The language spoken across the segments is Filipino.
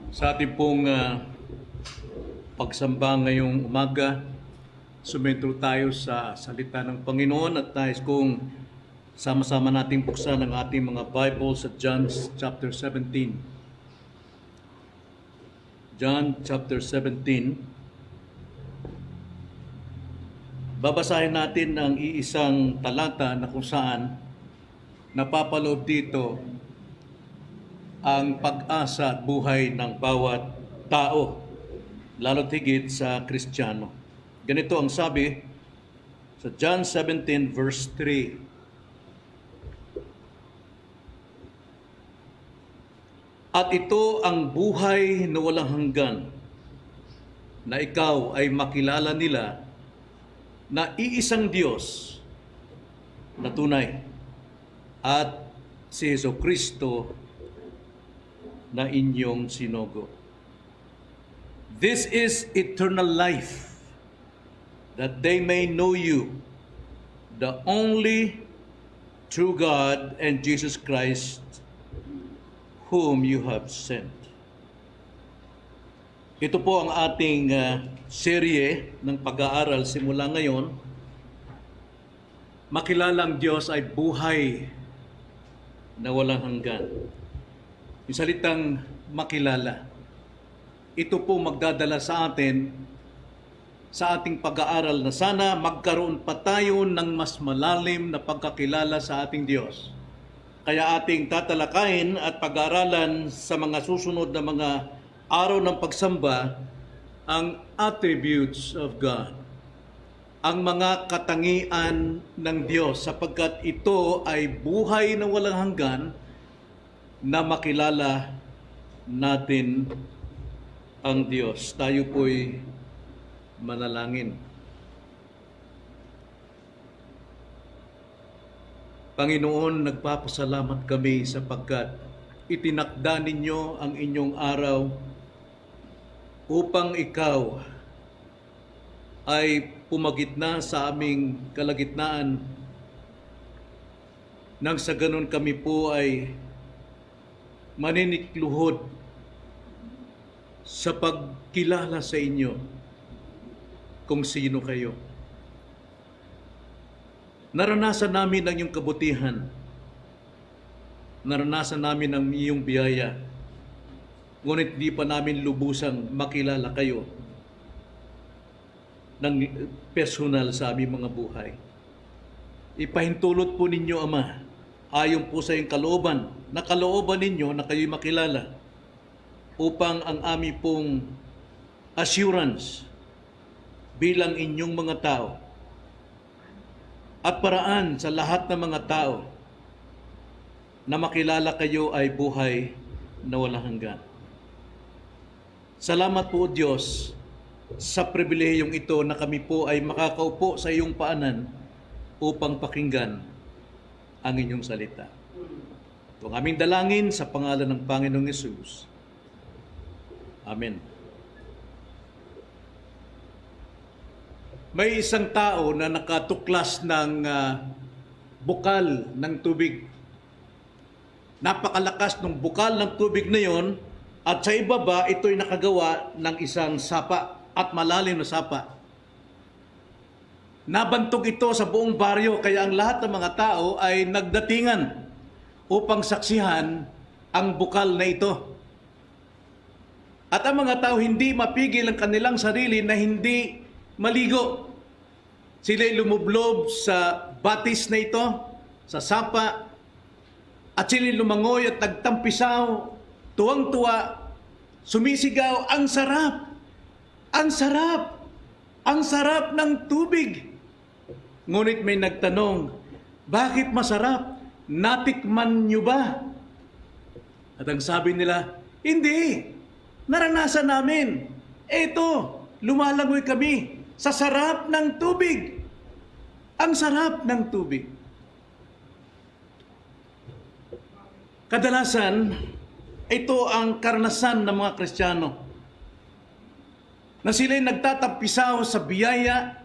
Sa ating pong pagsamba ngayong umaga, sumentro tayo sa salita ng Panginoon at nais kong sama-sama nating buksan ang ating mga Bible sa John chapter 17. John chapter 17. Babasahin natin ang iisang talata na kung saan napapaloob dito ang pag-asa at buhay ng bawat tao, lalo't higit sa Kristiyano. Ganito ang sabi sa John 17 verse 3. At ito ang buhay na walang hanggan, na ikaw ay makilala nila na iisang Diyos na tunay at si Jesucristo na inyong sinugo. This is eternal life, that they may know you, the only true God, and Jesus Christ, whom you have sent. Ito po ang ating serye ng pag-aaral simula ngayon. Makilala ang Diyos ay buhay na walang hanggan. Yung salitang makilala, ito po magdadala sa atin sa ating pag-aaral na sana magkaroon pa tayo ng mas malalim na pagkakilala sa ating Diyos. Kaya ating tatalakayin at pag-aaralan sa mga susunod na mga araw ng pagsamba ang attributes of God, ang mga katangian ng Diyos, sapagkat ito ay buhay na walang hanggan na makilala natin ang Diyos. Tayo po'y manalangin. Panginoon, nagpapasalamat kami sapagkat itinakda ninyo ang inyong araw upang ikaw ay pumagitna sa aming kalagitnaan, nang sa ganun kami po ay maninikluhod sa pagkilala sa inyo kung sino kayo. Naranasan namin ang iyong kabutihan. Naranasan namin ang iyong biyaya. Ngunit di pa namin lubusang makilala kayo ng personal sa aming mga buhay. Ipahintulot po ninyo, Ama, ayon po sa iyong kalooban, na kalooban ninyo na kayo'y makilala, upang ang aming pong assurance bilang inyong mga tao at paraan sa lahat ng mga tao na makilala kayo ay buhay na walang hanggan. Salamat po, Diyos, sa pribilehiyong ito na kami po ay makakaupo sa iyong paanan upang pakinggan ang inyong salita. Ito ang aming dalangin sa pangalan ng Panginoong Hesus. Amen. May isang tao na nakatuklas ng bukal ng tubig. Napakalakas ng bukal ng tubig na yon, at sa ibaba ito'y nakagawa ng isang sapa at malalim na sapa. Nabantog ito sa buong baryo, kaya ang lahat ng mga tao ay nagdatingan upang saksihan ang bukal na ito. At ang mga tao hindi mapigil ang kanilang sarili na hindi maligo. Sila'y lumublob sa batis na ito, sa sapa, at sila'y lumangoy at nagtampisaw, tuwang-tuwa, sumisigaw, ang sarap! Ang sarap! Ang sarap ng tubig! Ngunit may nagtanong, bakit masarap? Natikman nyo ba? At ang sabi nila, hindi! Naranasan namin! Eto, lumalangoy kami sa sarap ng tubig! Ang sarap ng tubig! Kadalasan, ito ang karanasan ng mga Kristiyano, na sila'y nagtatampisaw sa biyaya,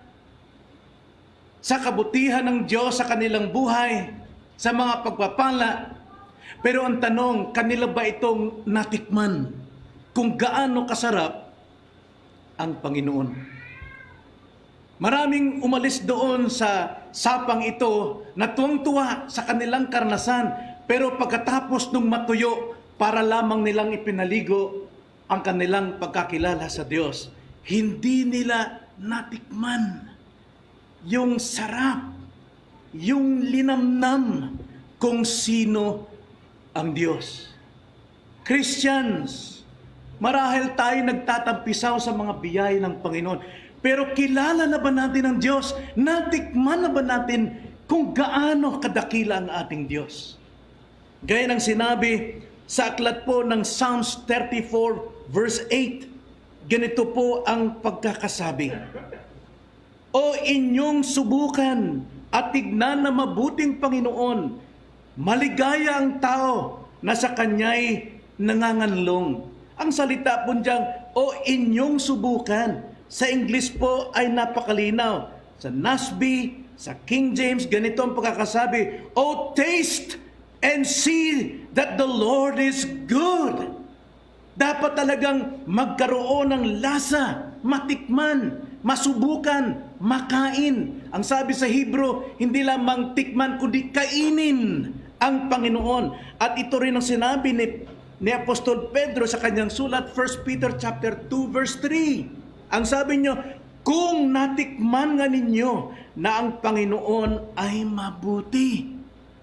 sa kabutihan ng Diyos sa kanilang buhay, sa mga pagpapala. Pero ang tanong, kanila ba itong natikman? kung gaano kasarap ang Panginoon. Maraming umalis doon sa sapang ito na tuwang-tuwa sa kanilang karanasan, pero pagkatapos nung matuyo, para lamang nilang ipinaligo ang kanilang pagkakilala sa Diyos, hindi nila natikman yung sarap, yung linamnam kung sino ang Diyos. Christians, marahil tayo nagtatampisaw sa mga biyaya ng Panginoon, pero kilala na ba natin ang Diyos? Natikman na ba natin kung gaano kadakila ang ating Diyos? Gaya ng sinabi sa aklat po ng Psalms 34 verse 8, ganito po ang pagkakasabi. O inyong subukan at tignan na mabuting Panginoon, maligaya ang tao na sa Kanya'y nanganganlong. Ang salita po diyang, o inyong subukan. Sa English po ay napakalinaw. Sa NASB, sa King James, ganito ang pagkakasabi, O taste and see that the Lord is good. Dapat talagang magkaroon ng lasa, matikman, masubukan, makain. Ang sabi sa Hebrew, hindi lamang tikman, kundi kainin ang Panginoon. At ito rin ang sinabi ni Apostol Pedro sa kanyang sulat, 1 Peter chapter 2 verse 3. Ang sabi niyo, kung natikman nga ninyo na ang Panginoon ay mabuti.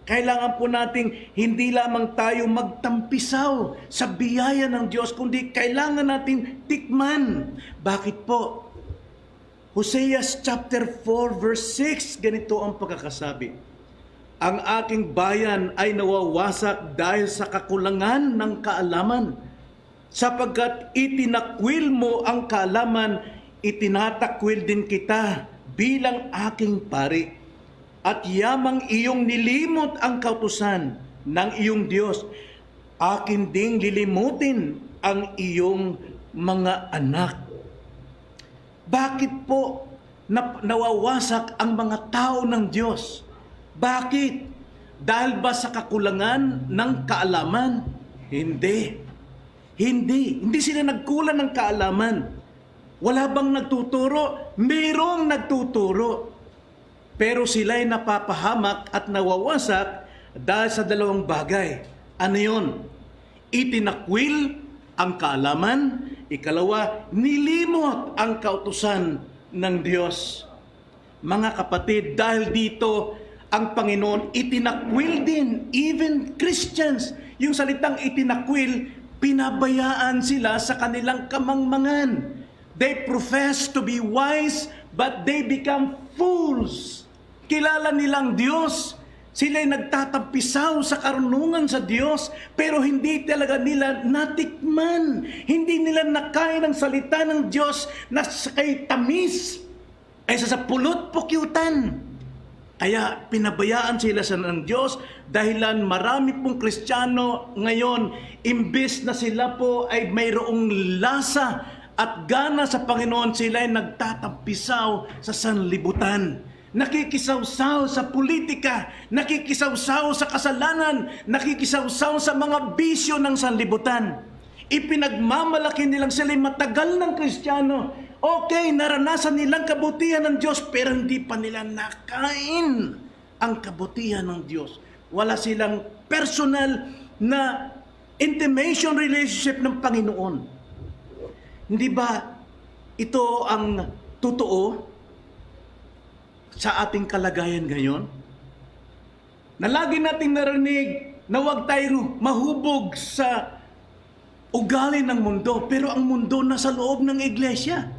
Kailangan po nating hindi lamang tayo magtampisaw sa biyaya ng Diyos, kundi kailangan natin tikman. Bakit po? Hosea chapter 4 verse 6, ganito ang pagkakasabi. Ang aking bayan ay nawawasak dahil sa kakulangan ng kaalaman. Sapagkat itinakwil mo ang kaalaman, itinatakwil din kita bilang aking pari. At yamang iyong nilimot ang kautusan ng iyong Diyos, akin ding lilimutin ang iyong mga anak. Bakit po nawawasak ang mga tao ng Diyos? Bakit? Dahil ba sa kakulangan ng kaalaman? Hindi. Hindi sila nagkulang ng kaalaman. Wala bang nagtuturo? Mayroong nagtuturo. Pero sila'y napapahamak at nawawasak dahil sa dalawang bagay. Ano yun? Itinakwil ang kaalaman. Ikalawa, nilimot ang kautusan ng Diyos. Mga kapatid, dahil dito ang Panginoon itinakwil din, even Christians. Yung salitang itinakwil, pinabayaan sila sa kanilang kamangmangan. They profess to be wise, but they become fools. Kilala nilang Diyos. Sila'y nagtatampisaw sa karunungan sa Diyos, pero hindi talaga nila natikman. Hindi nila nakain ang salita ng Diyos na kay tamis ay sa pulot pukyutan. Kaya pinabayaan sila sa ng Diyos, dahilan marami pong Kristiyano ngayon, imbes na sila po ay mayroong lasa at gana sa Panginoon, sila ay nagtatampisaw sa sanlibutan. Nakikisawsaw sa politika, nakikisawsaw sa kasalanan, nakikisawsaw sa mga bisyo ng sanlibutan. Ipinagmamalaki nilang sila'y matagal ng Kristiyano. Okay, naranasan nilang kabutihan ng Diyos, pero hindi pa nila nakain ang kabutihan ng Diyos. Wala silang personal na intimation relationship ng Panginoon. Hindi ba ito ang totoo sa ating kalagayan ngayon? Na lagi nating narinig na huwag tayo mahubog sa ugali ng mundo, pero ang mundo nasa loob ng iglesia.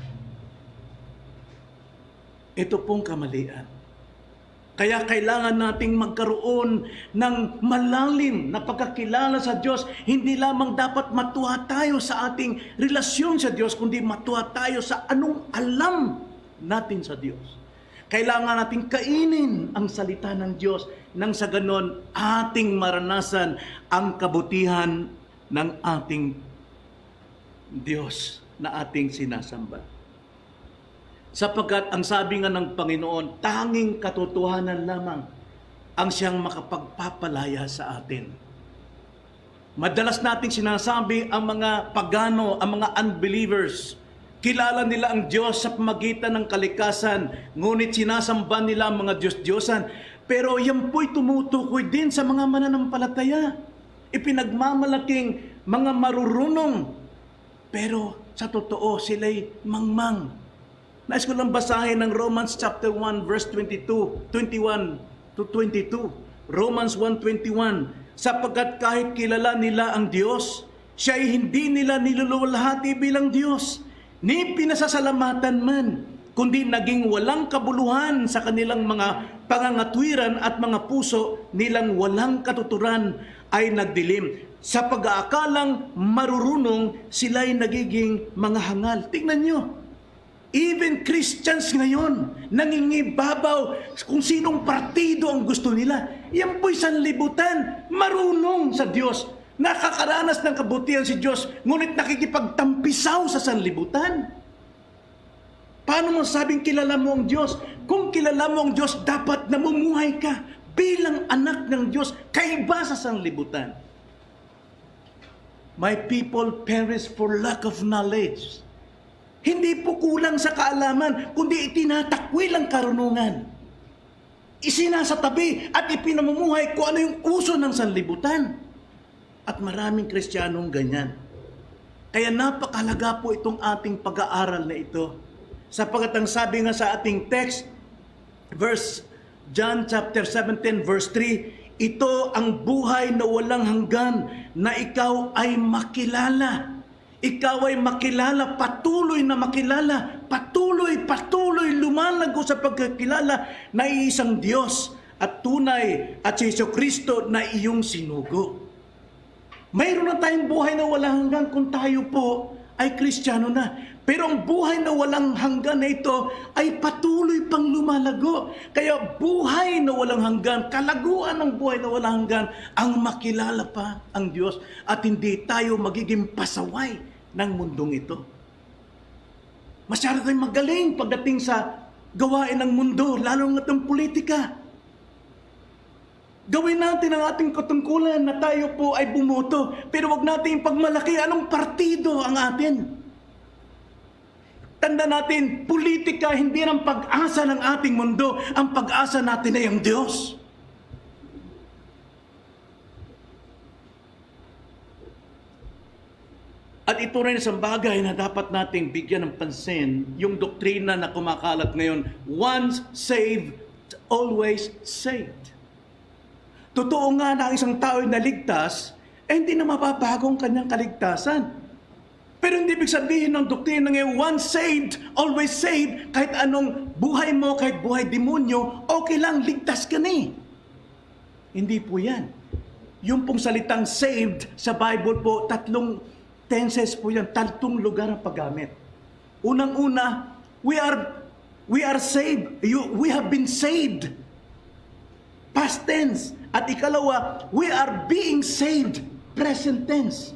Ito pong kamalian. Kaya kailangan nating magkaroon ng malalim na pagkakilala sa Diyos. Hindi lamang dapat matuwa tayo sa ating relasyon sa Diyos, kundi matuwa tayo sa anong alam natin sa Diyos. Kailangan nating kainin ang salita ng Diyos nang sa ganon ating maranasan ang kabutihan ng ating Diyos na ating sinasamba. Sapagkat ang sabi nga ng Panginoon, tanging katotohanan lamang ang siyang makapagpapalaya sa atin. Madalas nating sinasabi ang mga pagano, ang mga unbelievers, kilala nila ang Diyos sa pamagitan ng kalikasan, ngunit sinasamba nila ang mga Diyos-Diyosan. Pero yan po'y tumutukoy din sa mga mananampalataya. Ipinagmamalaking mga marurunong, pero sa totoo sila'y mangmang. Nais ko lang basahin ng Romans chapter 1 verse 21 to 22. Romans 1:21, sapagkat kahit kilala nila ang Diyos, siya ay hindi nila niluluwalhati bilang Diyos, ni pinasasalamatan man, kundi naging walang kabuluhan sa kanilang mga pangangatwiran at mga puso nilang walang katuturan ay nagdilim. Sa pag-aakalang marurunong, sila'y nagiging mga hangal. Tingnan nyo, even Christians ngayon, nangingibabaw kung sinong partido ang gusto nila. Yan po'y sanlibutan, marunong sa Diyos. Nakakaranas ng kabutihan si Diyos, ngunit nakikipagtampisaw sa sanlibutan. Paano mo sabing kilala mo ang Diyos? Kung kilala mo ang Diyos, dapat namumuhay ka bilang anak ng Diyos, kaiba sa sanlibutan. My people perish for lack of knowledge. Hindi po kulang sa kaalaman, kundi itinatakwil ang karunungan. Isinasatabi at ipinamumuhay kung ano yung uso ng sanlibutan. At maraming Kristiyanong ganyan. Kaya napakahalaga po itong ating pag-aaral na ito. Sapagkat ang sabi nga sa ating text, John chapter 17 verse 3, ito ang buhay na walang hanggan, na ikaw ay makilala. Ikaw ay makilala, patuloy na makilala, patuloy lumalago sa pagkakilala na iisang Diyos at tunay at si Jesucristo na iyong sinugo. Mayroon na tayong buhay na walang hanggan kung tayo po ay Kristiyano na. Pero ang buhay na walang hanggan na ito ay patuloy pang lumalago. Kaya buhay na walang hanggan, kalaguan ng buhay na walang hanggan, ang makilala pa ang Diyos at hindi tayo magiging pasaway ng mundong ito. Masyado tayong magaling pagdating sa gawain ng mundo, lalo ng ating politika. Gawin natin ang ating katungkulan na tayo po ay bumoto, pero wag natin pagmalaki anong partido ang atin. Tanda natin, politika hindi ng pag-asa ng ating mundo. Ang pag-asa natin ay ang Diyos. At ito rin isang bagay na dapat nating bigyan ng pansin, yung doktrina na kumakalat ngayon, once saved, always saved. Totoo nga na ang isang tao ay naligtas, hindi na mababago ang kanyang kaligtasan. Pero hindi ibig sabihin ng doktrina ngayon, once saved, always saved. Kahit anong buhay mo, kahit buhay demonyo, okay lang, ligtas ka na. Hindi po yan. Yung pong salitang saved sa Bible po, 3 tenses po yan, 3 lugar ang paggamit. Unang-una, we are saved. We have been saved. Past tense. At ikalawa, we are being saved. Present tense.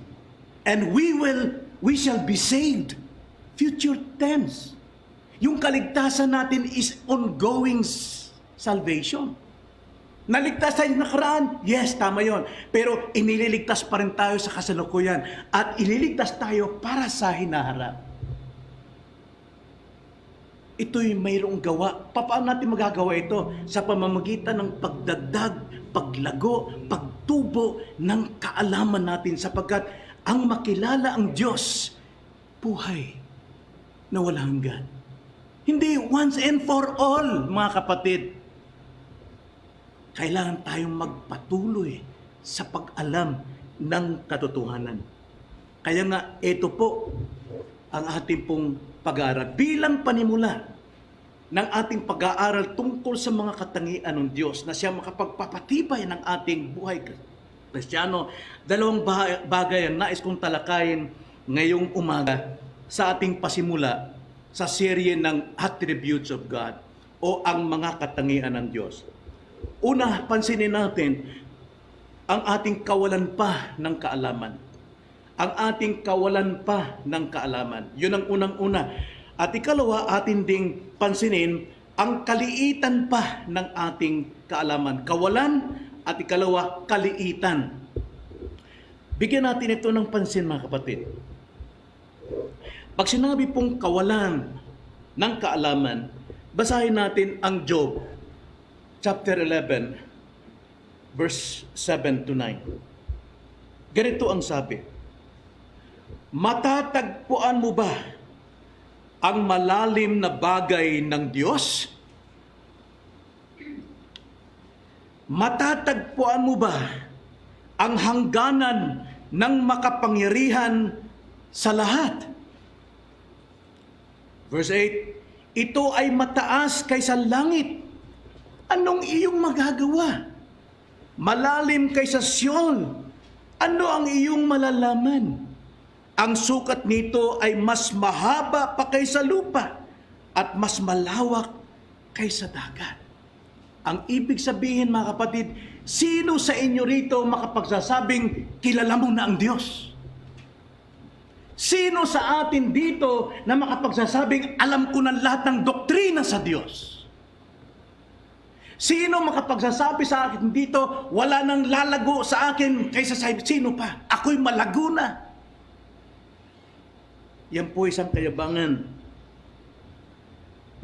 And we shall be saved. Future tense. Yung kaligtasan natin is ongoing salvation. Naligtas tayo nakaraan? Yes, tama yon. Pero inililigtas pa rin tayo sa kasalukuyan. At ililigtas tayo para sa hinaharap. Ito'y mayroong gawa. Paano natin magagawa ito? Sa pamamagitan ng pagdagdag, paglago, pagtubo ng kaalaman natin sapagkat ang makilala ang Diyos, buhay na walang hanggan. Hindi once and for all, mga kapatid. Kailangan tayong magpatuloy sa pag-alam ng katotohanan. Kaya nga, ito po ang ating pong pag-aaral. Bilang panimula ng ating pag-aaral tungkol sa mga katangian ng Diyos na siya makapagpapatibay ng ating buhay Kristiyano, 2 bagay ang nais kong talakayin ngayong umaga sa ating pasimula sa serye ng Attributes of God o ang mga katangian ng Diyos. Una, pansinin natin ang ating kawalan pa ng kaalaman. Ang ating kawalan pa ng kaalaman. Yun ang unang-una. At ikalawa, atin ding pansinin ang kaliitan pa ng ating kaalaman. Kawalan at ikalawa, kaliitan. Bigyan natin ito ng pansin, mga kapatid. Pag sinabi pong kawalan ng kaalaman, basahin natin ang Job, chapter 11, verse 7 to 9. Ganito ang sabi, matatagpuan mo ba ang malalim na bagay ng Diyos? Matatagpuan mo ba ang hangganan ng makapangyarihan sa lahat? Verse 8, ito ay mataas kaysa langit. Anong iyong magagawa? Malalim kaysa Siyon. Ano ang iyong malalaman? Ang sukat nito ay mas mahaba pa kaysa lupa at mas malawak kaysa dagat. Ang ibig sabihin, mga kapatid, sino sa inyo rito makapagsasabing kilala mo na ang Diyos? Sino sa atin dito na makapagsasabing alam ko na lahat ng doktrina sa Diyos? Sino makapagsasabi sa akin dito, wala nang lalago sa akin kaysa sa sino pa? Ako'y malago na. Yan po isang kayabangan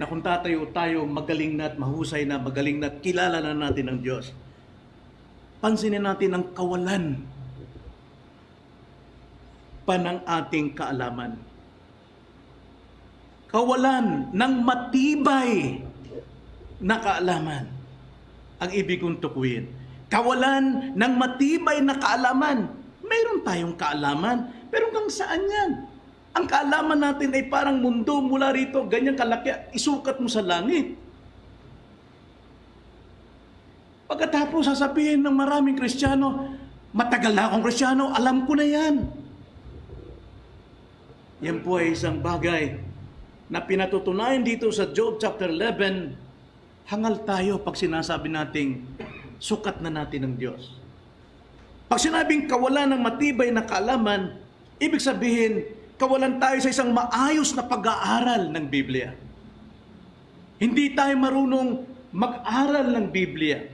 na kung tatayo tayo, magaling na at mahusay na, magaling na at kilala na natin ang Diyos. Pansinin natin ang kawalan pa ng ating kaalaman. Kawalan ng matibay na kaalaman. Ang ibig kong tukuyin. Kawalan ng matibay na kaalaman. Mayroon tayong kaalaman, pero hanggang saan yan? Ang kaalaman natin ay parang mundo mula rito, ganyan kalaki, isukat mo sa langit. Pagkatapos sasabihin ng maraming Kristiyano, matagal na akong Kristiyano, alam ko na yan. Yan po ay isang bagay na pinatutunayan dito sa Job chapter 11. Hangal tayo pag sinasabi nating sukat na natin ng Diyos. Pag sinabing kawalan ng matibay na kaalaman, ibig sabihin, kawalan tayo sa isang maayos na pag-aaral ng Biblia. Hindi tayo marunong mag-aral ng Biblia.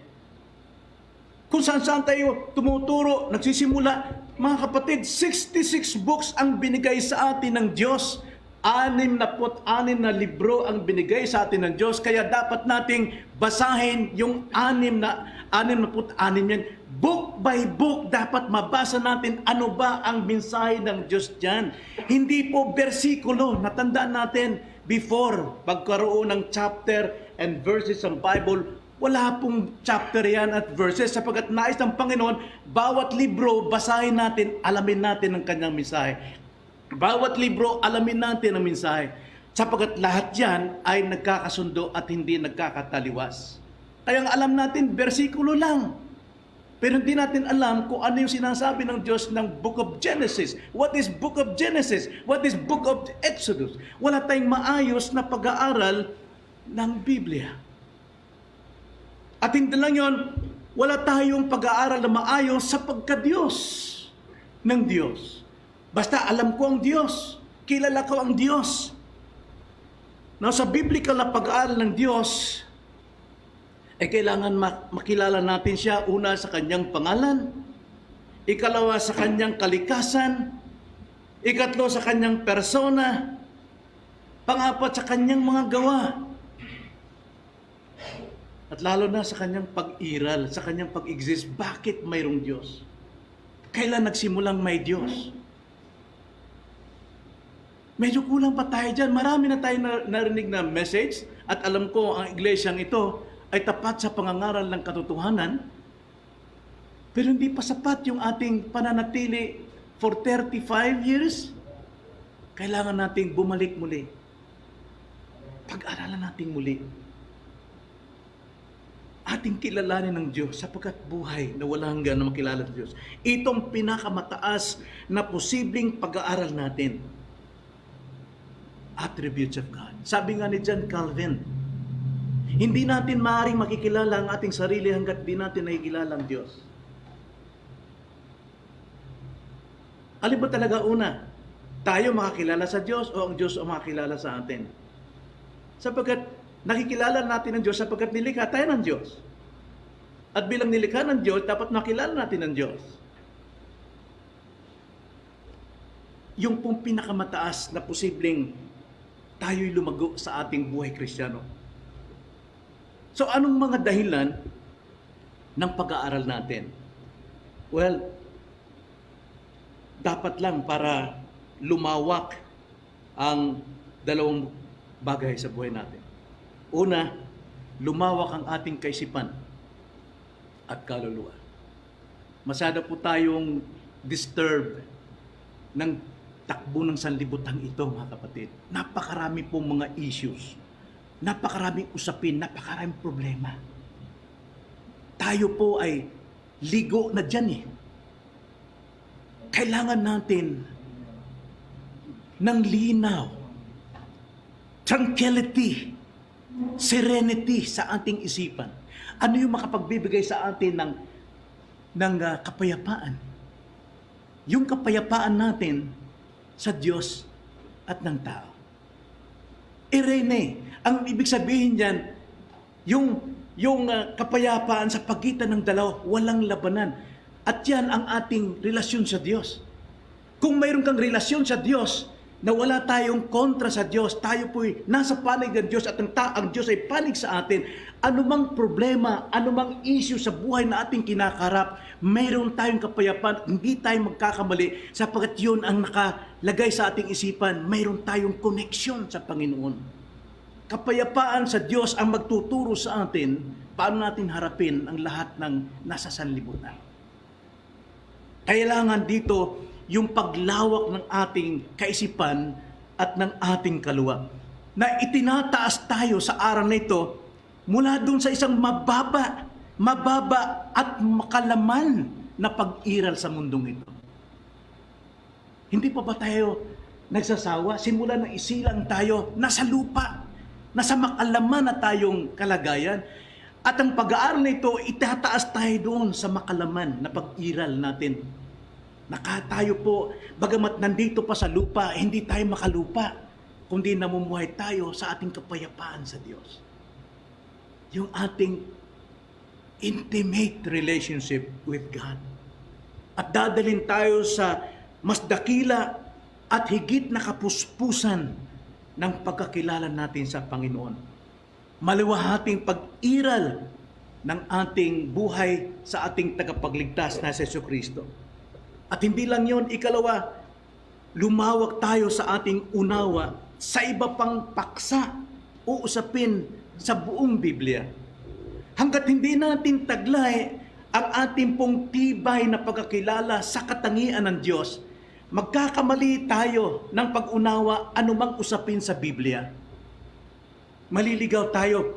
Kung saan-saan tayo tumuturo, nagsisimula, mga kapatid, 66 books ang binigay sa atin ng Diyos. 66 na libro ang binigay sa atin ng Diyos, kaya dapat nating basahin yung 66 yan. Book by book, dapat mabasa natin ano ba ang mensahe ng Diyos dyan. Hindi po bersikulo. Natandaan natin, before, pagkaroon ng chapter and verses ng Bible, wala pong chapter yan at verses, sapagkat nais ng Panginoon, bawat libro, basahin natin, alamin natin ang kanyang mensahe. Bawat libro, alamin natin ang mensahe. Sapagkat lahat yan ay nagkakasundo at hindi nagkakataliwas. Kaya ang alam natin, bersikulo lang. Pero hindi natin alam kung ano yung sinasabi ng Diyos ng Book of Genesis. What is Book of Genesis? What is Book of Exodus? Wala tayong maayos na pag-aaral ng Biblia. At hindi lang yun, wala tayong pag-aaral na maayos sa pagka-Diyos ng Diyos. Basta alam ko ang Diyos, kilala ko ang Diyos. Now, sa biblical na pag-aaral ng Diyos, kailangan makilala natin siya, una sa kanyang pangalan, ikalawa sa kanyang kalikasan, ikatlo sa kanyang persona, pangapat sa kanyang mga gawa, at lalo na sa kanyang pag-iral, sa kanyang pag-exist. Bakit mayroong Diyos? Kailan nagsimulang may Diyos? Medyo kulang pa tayo dyan. Marami na tayo narinig na message at alam ko ang iglesyang ito ay tapat sa pangangaral ng katotohanan, pero hindi pa sapat yung ating pananatili for 35 years. Kailangan nating bumalik muli. Pag-aralan natin muli. Ating kilalanin ng Diyos sapagkat buhay na walang hanggan na makilala ng Diyos. Itong pinakamataas na posibleng pag-aaral natin. Attributes of God. Sabi nga ni John Calvin, hindi natin maaaring makikilala ang ating sarili hanggat di natin nakikilala ang Diyos. Alin ba talaga una? Tayo makakilala sa Diyos o ang Diyos ang makakilala sa atin? Sapagkat nakikilala natin ang Diyos sapagkat nilikha tayo ng Diyos. At bilang nilikha ng Diyos, dapat makilala natin ang Diyos. yung pong pinakamataas na posibleng tayo'y lumago sa ating buhay Kristiyano. So anong mga dahilan ng pag-aaral natin? Well, dapat lang para lumawak ang dalawang bagay sa buhay natin. Una, lumawak ang ating kaisipan at kaluluwa. Masyado po tayong disturbed ng takbo ng sanlibutan ito, mga kapatid. Napakarami pong mga issues, napakaraming usapin, napakaraming problema. Tayo po ay ligo na dyan eh. Kailangan natin ng linaw, tranquility, serenity sa ating isipan. Ano yung makapagbibigay sa atin ng kapayapaan? Yung kapayapaan natin sa Diyos at ng tao. Irene, ang ibig sabihin diyan, yung kapayapaan sa pagitan ng dalawa, walang labanan. At yan ang ating relasyon sa Diyos. Kung mayroon kang relasyon sa Diyos, na wala tayong kontra sa Diyos, tayo po'y nasa panig ng Diyos at ang Diyos ay panig sa atin, anumang problema, anumang issue sa buhay na ating kinakarap, mayroon tayong kapayapaan, hindi tayo magkakamali, sapagkat yun ang nakalagay sa ating isipan, mayroon tayong koneksyon sa Panginoon. Kapayapaan sa Diyos ang magtuturo sa atin, paano natin harapin ang lahat ng nasa sanlibutan. Kailangan dito yung paglawak ng ating kaisipan at ng ating kaluluwa. Na itinataas tayo sa araw na ito mula dun sa isang mababa at makalaman na pag-iral sa mundong ito. Hindi pa ba tayo nagsasawa? Simula ng isilang tayo, nasa lupa, nasa makalaman na tayong kalagayan. At ang pag-aaral na ito, itataas tayo doon sa makalaman na pag-iral natin. Tayo po, bagamat nandito pa sa lupa, hindi tayo makalupa, kundi namumuhay tayo sa ating kapayapaan sa Diyos. Yung ating intimate relationship with God. At dadalhin tayo sa mas dakila at higit na kapuspusan ng pagkakilala natin sa Panginoon. Maluwahating pag-iral ng ating buhay sa ating tagapagligtas na si Jesucristo. At hindi lang yon, ikalawa, lumawak tayo sa ating unawa sa iba pang paksa o usapin sa buong Biblia. Hanggat hindi natin taglay ang ating pong tibay na pagkakilala sa katangian ng Diyos, magkakamali tayo ng pag-unawa anumang usapin sa Biblia. Maliligaw tayo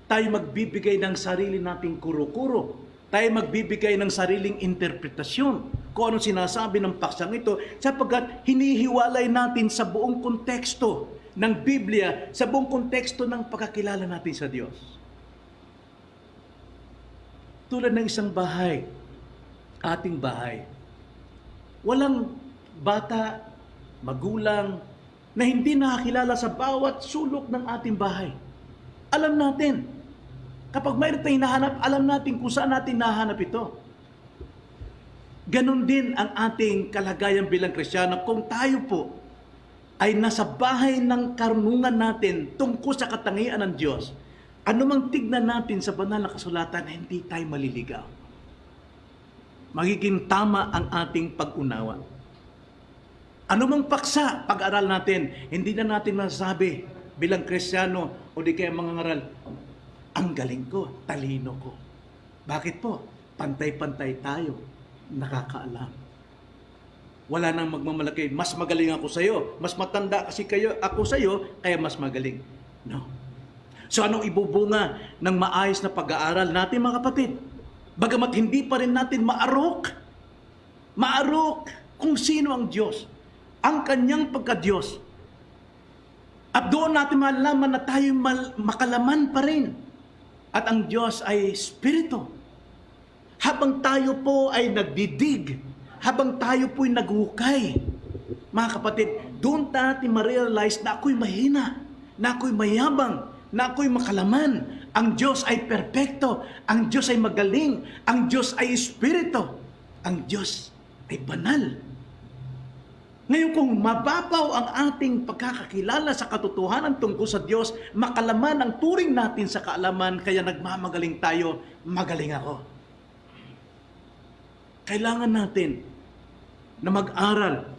magbibigay ng sarili nating kuro-kuro. Tayo magbibigay ng sariling interpretasyon kung anong sinasabi ng paksang ito, sapagkat hinihiwalay natin sa buong konteksto ng Biblia, sa buong konteksto ng pagkakilala natin sa Diyos. Tulad ng isang bahay, ating bahay, walang bata, magulang, na hindi nakakilala sa bawat sulok ng ating bahay. Alam natin, kapag mayroon tayong hinahanap, alam natin kung saan natin nahanap ito. Ganon din ang ating kalagayan bilang Kristiyano. Kung tayo po ay nasa bahay ng karunungan natin tungkol sa katangian ng Diyos, anumang tignan natin sa banal na kasulatan, hindi tayo maliligaw. Magiging tama ang ating pag-unawa. Anumang paksa, pag-aral natin, hindi na natin masasabi bilang Kristiyano o di kaya mga ngaral, ang galing ko, talino ko. Bakit po? Pantay-pantay tayo, nakakaalam. Wala nang magmamalaki, mas magaling ako sa iyo, mas matanda kasi ako sa iyo, kaya mas magaling. No. So anong ibubunga ng maayos na pag-aaral natin, mga kapatid? Bagamat hindi pa rin natin maarok kung sino ang Diyos, ang kanyang pagka-Diyos. At doon natin malalaman na tayo makalaman pa rin. At ang Diyos ay Espiritu. Habang tayo po ay nagdidig, habang tayo po ay naghukay, mga kapatid, doon natin ma-realize na ako'y mahina, na ako'y mayabang, na ako'y makalaman. Ang Diyos ay perpekto, ang Diyos ay magaling, ang Diyos ay Espiritu, ang Diyos ay banal. Ngayon kung mababaw ang ating pagkakakilala sa katotohanan tungkol sa Diyos, makalaman ang turing natin sa kaalaman, kaya nagmamagaling tayo, magaling ako. Kailangan natin na mag-aral,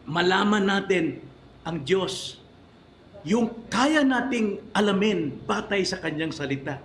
malaman natin ang Diyos, yung kaya nating alamin batay sa Kanyang salita.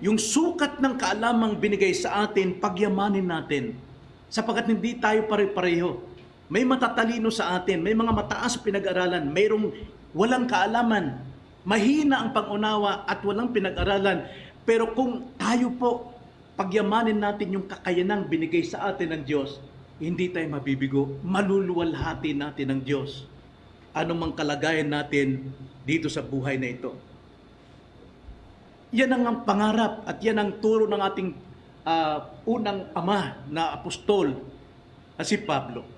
Yung sukat ng kaalamang binigay sa atin, pagyamanin natin, sapagkat hindi tayo pare-pareho. May matatalino sa atin, may mga mataas pinag-aralan, mayroong walang kaalaman, mahina ang pangunawa at walang pinag-aralan. Pero kung tayo po, pagyamanin natin yung kakayanang binigay sa atin ng Diyos, hindi tayo mabibigo, maluluwalhati natin ng Diyos. Ano mang kalagayan natin dito sa buhay na ito. Yan ang pangarap at yan ang turo ng ating unang ama na apostol, si Pablo.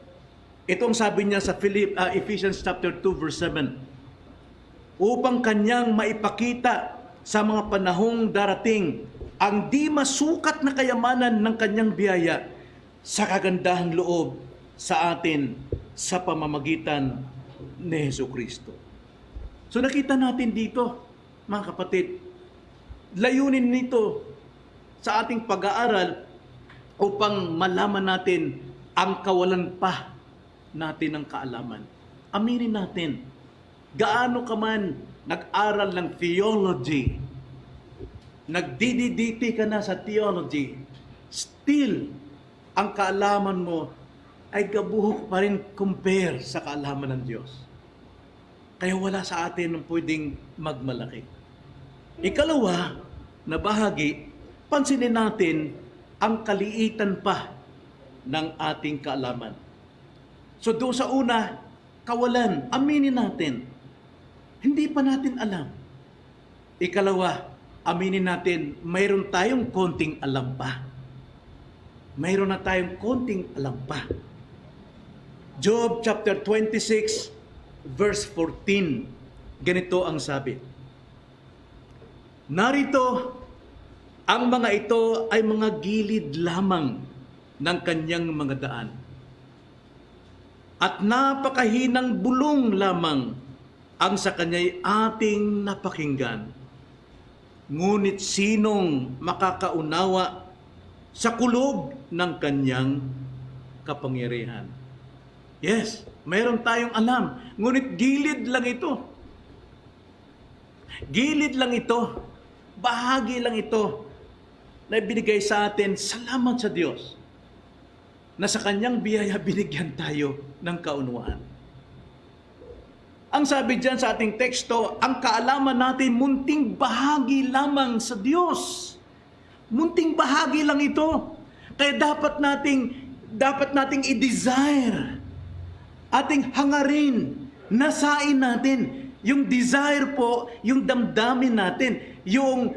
Ito ang sabi niya sa Ephesians chapter 2 verse 7. Upang kanyang maipakita sa mga panahong darating ang di masukat na kayamanan ng kanyang biyaya sa kagandahang loob sa atin sa pamamagitan ni Jesucristo. So nakita natin dito, mga kapatid, layunin nito sa ating pag-aaral upang malaman natin ang kawalan pa natin ng kaalaman. Aminin natin, gaano ka man nag-aral ng theology, nagdididiti ka na sa theology, still, ang kaalaman mo ay gabuhok pa rin compare sa kaalaman ng Diyos. Kaya wala sa atin ang pwedeng magmalaki. Ikalawa na bahagi, pansinin natin ang kaliitan pa ng ating kaalaman. So doon sa una, kawalan, aminin natin. Hindi pa natin alam. Ikalawa, aminin natin, mayroon tayong konting alam pa. Mayroon na tayong konting alam pa. Job chapter 26, verse 14. Ganito ang sabi. Narito, ang mga ito ay mga gilid lamang ng kanyang mga daan. At napakahinang bulong lamang ang sa kanya'y ating napakinggan. Ngunit sinong makakaunawa sa kulog ng kanyang kapangyarihan? Yes, mayroon tayong alam, ngunit gilid lang ito. Gilid lang ito. Bahagi lang ito na ibinigay sa atin. Salamat sa Diyos na sa kanyang biyaya binigyan tayo ng kaunawaan. Ang sabi diyan sa ating teksto, ang kaalaman natin munting bahagi lamang sa Diyos. Munting bahagi lang ito. Kaya dapat nating i-desire, ating hangarin, nasain natin. Yung desire po, yung damdamin natin, yung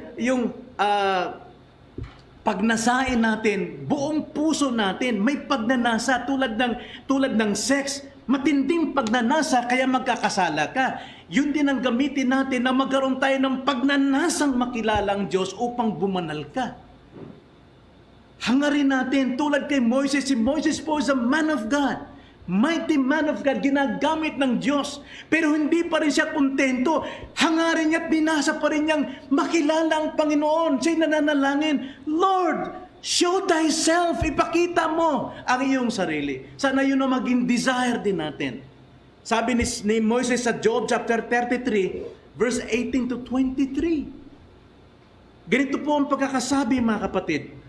pag nasain natin, buong puso natin, may pagnanasa tulad ng sex, matinding pagnanasa kaya magkakasala ka. Yun din ang gamitin natin na magkaroon tayo ng pagnanasang makilala ang Diyos upang bumanal ka. Hangarin natin tulad kay Moises. Si Moises po is a man of God. Mighty man of God, ginagamit ng Diyos. Pero hindi pa rin siya kontento. Hangarin niya at binasa pa rin niyang makilala ang Panginoon. Siya'y nananalangin, Lord, show thyself, ipakita mo ang iyong sarili. Sana yun ang maging desire din natin. Sabi ni Moises sa Job chapter 33, verse 18 to 23. Ganito po ang pagkakasabi, mga kapatid.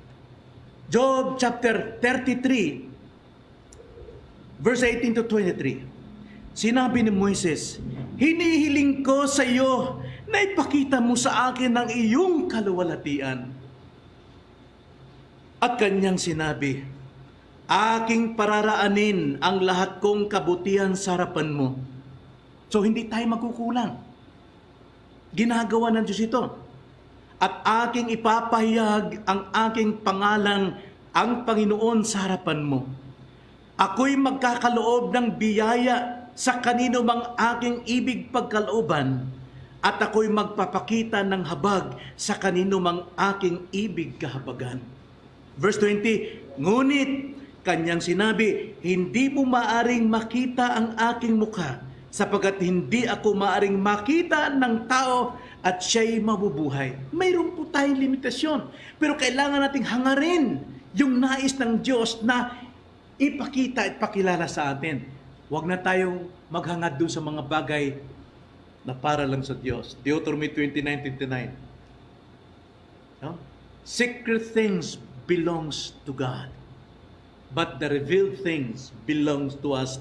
Job chapter 33, verse 18 to 23. Sinabi ni Moises, hinihiling ko sa iyo na ipakita mo sa akin ang iyong kaluwalhatian. At kanyang sinabi, aking pararaanin ang lahat kong kabutihan sa harapan mo. So hindi tayo magkukulang. Ginagawa ng Diyos ito. At aking ipapahayag ang aking pangalan, ang Panginoon sa harapan mo. Ako'y magkakaloob ng biyaya sa kanino mang aking ibig pagkalooban, at ako'y magpapakita ng habag sa kanino mang aking ibig kahabagan. Verse 20, ngunit Kanyang sinabi, hindi mo maaring makita ang aking mukha, sapagkat hindi ako maaring makita ng tao at siya'y mabubuhay. Mayroon po tayong limitasyon. Pero kailangan nating hangarin yung nais ng Diyos na ipakita at pakilala sa atin. Huwag na tayong maghangad doon sa mga bagay na para lang sa Diyos. Deuteronomy 29:29. No? Secret things belongs to God, but the revealed things belongs to us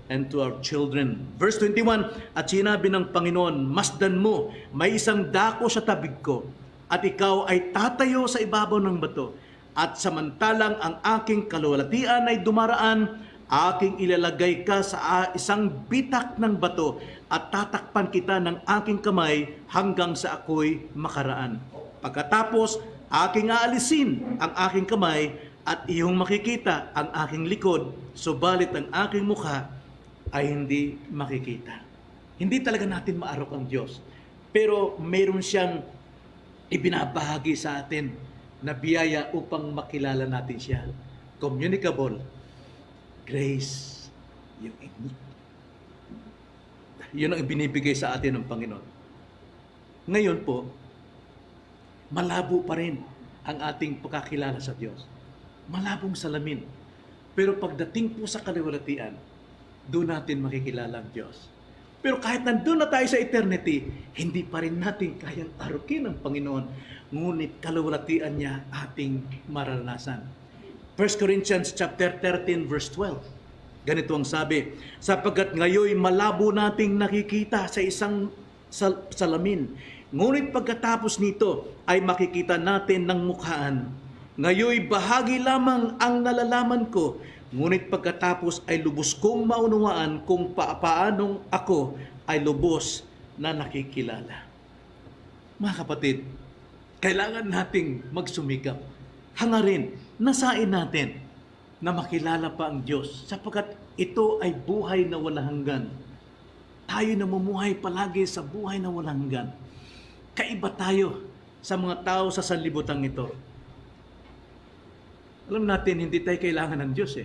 and to our children. Verse 21, at sinabi ng Panginoon, masdan mo, may isang dako sa tabig ko, at ikaw ay tatayo sa ibabaw ng bato, at samantalang ang aking kaluwalhatian ay dumaraan, aking ilalagay ka sa isang bitak ng bato, at tatakpan kita ng aking kamay hanggang sa ako'y makaraan. Pagkatapos, aking aalisin ang aking kamay, at iyong makikita ang aking likod, subalit ang aking mukha ay hindi makikita. Hindi talaga natin maarok ang Diyos. Pero mayroon siyang ibinabahagi sa atin na biyaya upang makilala natin siya. Communicable grace. Yun ang binibigay sa atin ng Panginoon. Ngayon po, malabo pa rin ang ating pagkakilala sa Diyos. Malabong salamin. Pero pagdating po sa kaluwalhatian, doon natin makikilala ang Diyos. Pero kahit nandun na tayo sa eternity, hindi pa rin natin kayang arukin ang Panginoon. Ngunit kaluwalhatian niya ating mararanasan. 1 Corinthians chapter 13 verse 12. Ganito ang sabi, sapagkat ngayon malabo nating nakikita sa isang salamin. Ngunit pagkatapos nito ay makikita natin ng mukhaan. Ngayon bahagi lamang ang nalalaman ko. Ngunit pagkatapos ay lubos kong maunawaan kung paanong ako ay lubos na nakikilala. Mga kapatid, kailangan nating magsumikap. Hangarin, nasain natin na makilala pa ang Diyos sapagkat ito ay buhay na walang hanggan. Tayo namumuhay palagi sa buhay na walang hanggan. Kaiba tayo sa mga tao sa sanlibutan ito. Alam natin, hindi tayo kailangan ng Diyos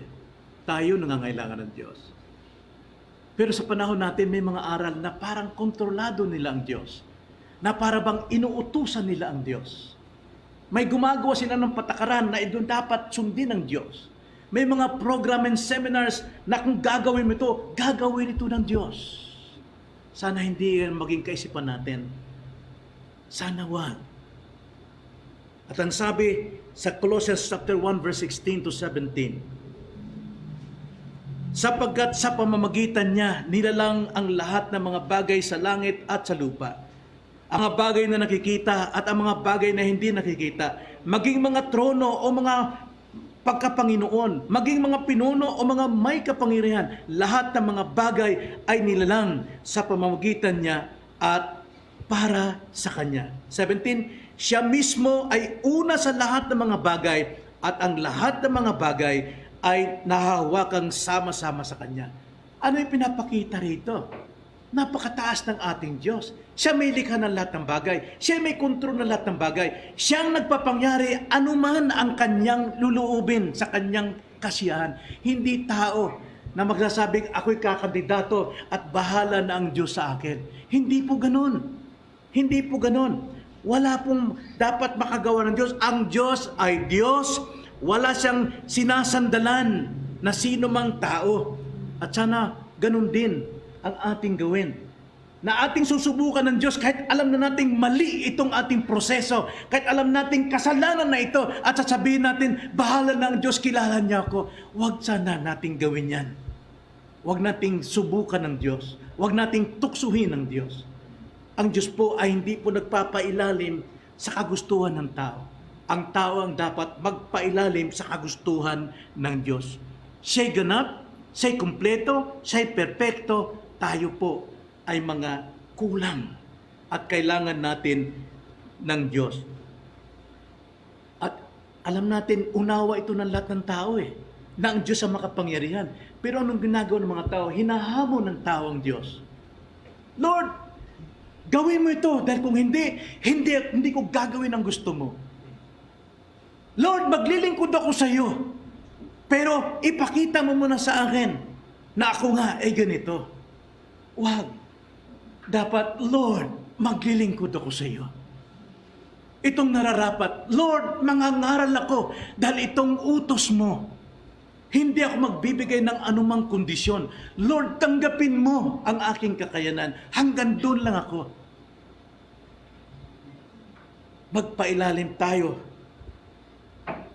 Tayo nangangailangan ng Diyos. Pero sa panahon natin, may mga aral na parang kontrolado nila ang Diyos. Na para bang inuutusan nila ang Diyos. May gumagawa sila ng patakaran na doon dapat sundin ng Diyos. May mga program and seminars na kung gagawin mo ito, gagawin ito ng Diyos. Sana hindi yan maging kaisipan natin. Sana wag. At ang sabi sa Colossians chapter 1 verse 16 to 17, sapagkat sa pamamagitan niya, nilalang ang lahat ng mga bagay sa langit at sa lupa. Ang mga bagay na nakikita at ang mga bagay na hindi nakikita, maging mga trono o mga pagkapanginoon, maging mga pinuno o mga may kapangyarihan, lahat ng mga bagay ay nilalang sa pamamagitan niya at para sa Kanya. 17, siya mismo ay una sa lahat ng mga bagay at ang lahat ng mga bagay ay nahahawakang sama-sama sa Kanya. Ano yung pinapakita rito? Napakataas ng ating Diyos. Siya may likha ng lahat ng bagay. Siya may kontrol ng lahat ng bagay. Siyang nagpapangyari anuman ang Kanyang luluubin sa Kanyang kasiyahan. Hindi tao na magsasabing ako'y kakandidato at bahala na ang Diyos sa akin. Hindi po ganun. Hindi po ganun. Wala pong dapat makagawa ng Diyos. Ang Diyos ay Diyos. Wala siyang sinasandalan na sino mang tao. At sana ganun din ang ating gawin. Na ating susubukan ng Diyos kahit alam na nating mali itong ating proseso. Kahit alam nating kasalanan na ito at sasabihin natin, bahala na ang Diyos, kilala niya ako. Huwag sana nating gawin yan. Huwag nating subukan ng Diyos. Huwag nating tuksuhin ng Diyos. Ang Diyos po ay hindi po nagpapailalim sa kagustuhan ng tao. Ang tao ang dapat magpailalim sa kagustuhan ng Diyos. Siya'y ganap, siya'y kumpleto, siya'y perpekto, tayo po ay mga kulang at kailangan natin ng Diyos. At alam natin, unawa ito ng lahat ng tao na ang Diyos ang makapangyarihan. Pero anong ginagawa ng mga tao? Hinahamon ng tao ang Diyos. Lord, gawin mo ito dahil kung hindi ko gagawin ang gusto mo. Lord, maglilingkod ako sa iyo. Pero ipakita mo muna sa akin na ako nga ay ganito. Wag. Dapat, Lord, maglilingkod ako sa iyo. Itong nararapat, Lord, mangangaral ako dahil itong utos mo. Hindi ako magbibigay ng anumang kondisyon. Lord, tanggapin mo ang aking kakayanan. Hanggang doon lang ako. Magpailalim tayo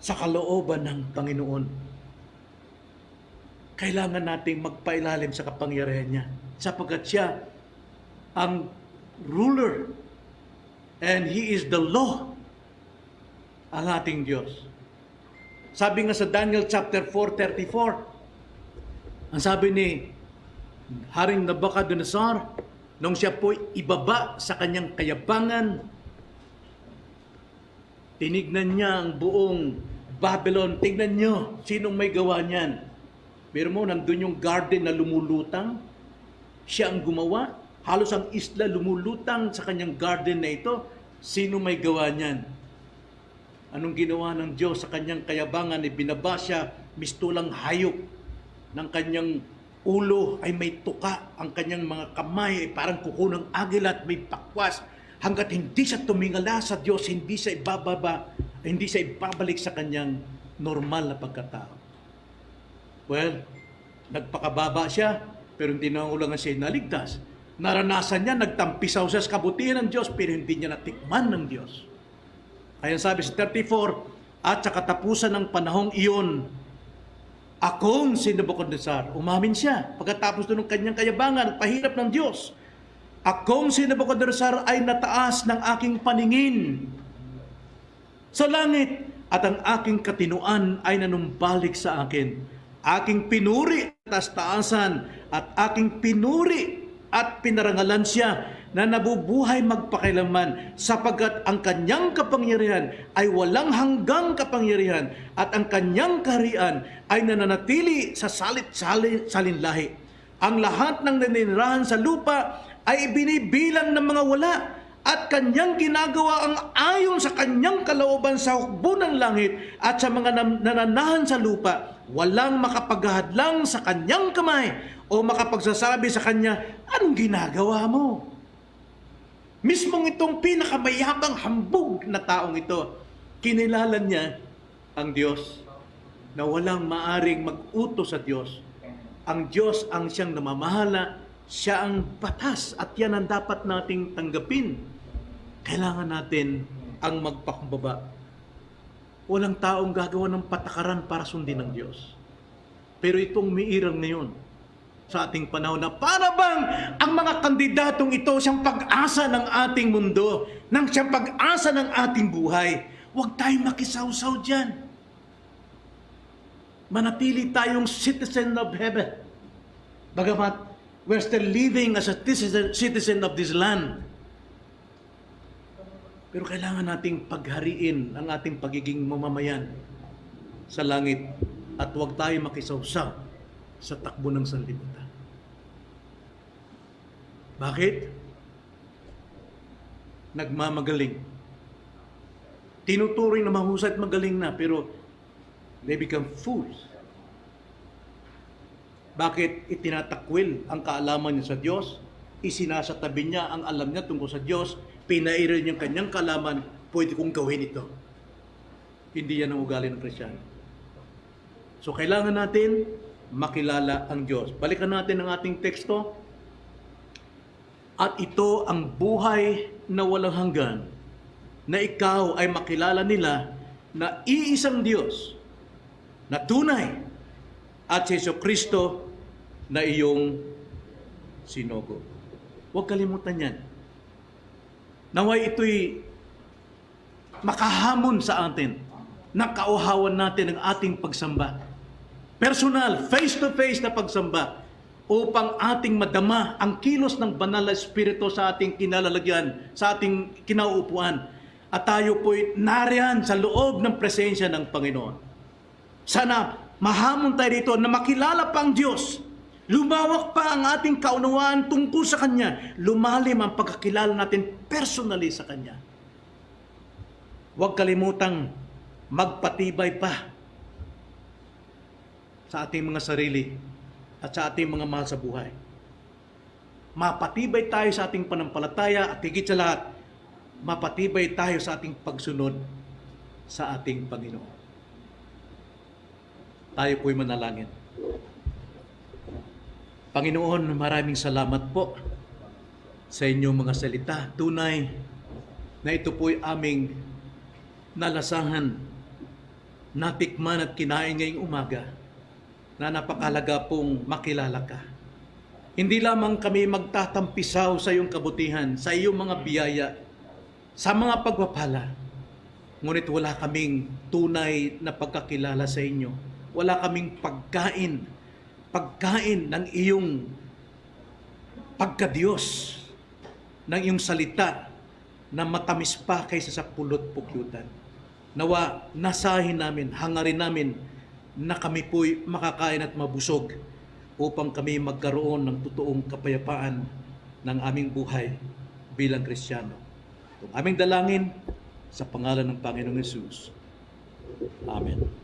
sa kalooban ng Panginoon. Kailangan nating magpailalim sa kapangyarihan niya, sapagkat siya ang ruler and He is the law, ang ating Diyos. Sabi nga sa Daniel chapter 4:34, ang sabi ni Haring Nabucodonosor, nung siya po ibaba sa kanyang kayabangan, tinignan niya ang buong Babylon. Tignan niyo, sinong may gawa niyan? Pero mo, nandun yung garden na lumulutang. Siya ang gumawa. Halos ang isla lumulutang sa kanyang garden na ito. Sino may gawa niyan? Anong ginawa ng Diyos sa kanyang kayabangan? Binaba siya, mistulang hayop. Ng kanyang ulo ay may tuka. Ang kanyang mga kamay ay parang kuko ng agila at may pakwas. Hanggat hindi siya tumingala sa Diyos, hindi siya ibabalik sa kanyang normal na pagkatao. Well, nagpakababa siya, pero hindi nangangailangan siya naligtas. Naranasan niya, nagtampisaw siya sa kabutihan ng Diyos, pero hindi niya natikman ng Diyos. Kaya sabi sa 34, at sa katapusan ng panahong iyon, akong si Nabucodonosor, umamin siya, pagkatapos doon ng kanyang kayabangan at pahirap ng Diyos, akong si Nabucodonosor ay nataas ng aking paningin sa langit, at ang aking katinuan ay nanumbalik sa akin. Aking pinuri at taasan, at aking pinuri at pinarangalan siya na nabubuhay magpakailanman, sapagkat ang kanyang kapangyarihan ay walang hanggang kapangyarihan, at ang kanyang kaharian ay nananatili sa salinlahi. Ang lahat ng naninirahan sa lupa ay binibilang ng mga wala, at kanyang ginagawa ang ayon sa kanyang kalooban sa hukbo ng langit at sa mga nananahan sa lupa. Walang makapaghadlang sa kanyang kamay o makapagsasabi sa kanya, anong ginagawa mo? Mismong itong pinakamayabang hambog na taong ito, kinilala niya ang Diyos na walang maaring mag-utos sa Diyos. Ang Diyos ang siyang namamahala, siya ang batas, at yan ang dapat nating tanggapin. Kailangan natin ang magpakumbaba. Walang taong gagawa ng patakaran para sundin ng Diyos. Pero itong umiiral ngayon sa ating panahon na para bang ang mga kandidatong ito siyang pag-asa ng ating mundo, siyang pag-asa ng ating buhay. Huwag tayong makisawsaw dyan. Manatili tayong citizen of heaven. Bagamat we're still living as a citizen of this land. Pero kailangan nating paghariin ang ating pagiging mamamayan sa langit, at huwag tayo makisawsaw sa takbo ng sanlibutan. Bakit? Nagmamagaling. Tinuturing na mahusay at magaling na, pero they become fools. Bakit itinatakwil ang kaalaman niya sa Diyos? Isinasatabi niya ang alam niya tungkol sa Diyos, pinairal niyang kanyang kaalaman, pwede kong gawin ito. Hindi yan ang ugali ng Kristyano. So kailangan natin makilala ang Diyos. Balikan natin ang ating teksto. At ito ang buhay na walang hanggan, na ikaw ay makilala nila na iisang Diyos, na tunay, at si Jesucristo na iyong sinugo. Huwag kalimutan yan. Naway ito'y makahamon sa atin, na kauhawan natin ang ating pagsamba. Personal, face-to-face na pagsamba, upang ating madama ang kilos ng banal na Espiritu sa ating kinalalagyan, sa ating kinauupuan. At tayo po'y nariyan sa loob ng presensya ng Panginoon. Sana mahamon tayo dito na makilala pa ang Diyos. Lumawak pa ang ating kaunawaan tungkol sa Kanya. Lumalim ang pagkakilala natin personally sa Kanya. Huwag kalimutang magpatibay pa sa ating mga sarili at sa ating mga mahal sa buhay. Mapatibay tayo sa ating panampalataya at higit sa lahat, mapatibay tayo sa ating pagsunod sa ating Panginoon. Tayo po'y manalangin. Panginoon, maraming salamat po sa inyong mga salita. Tunay na ito po'y aming nalasahan, natikman at kinain ngayong umaga na napakalaga pong makilala ka. Hindi lamang kami magtatampisaw sa iyong kabutihan, sa iyong mga biyaya, sa mga pagpapala, ngunit wala kaming tunay na pagkakilala sa inyo. Wala kaming pagkain ng iyong pagka-Diyos, ng iyong salita na matamis pa kaysa sa pulot-pukyutan. Nawa, nasahin namin, hangarin namin na kami po'y makakain at mabusog upang kami magkaroon ng totoong kapayapaan ng aming buhay bilang Kristiyano. Itong aming dalangin sa pangalan ng Panginoong Hesus. Amen.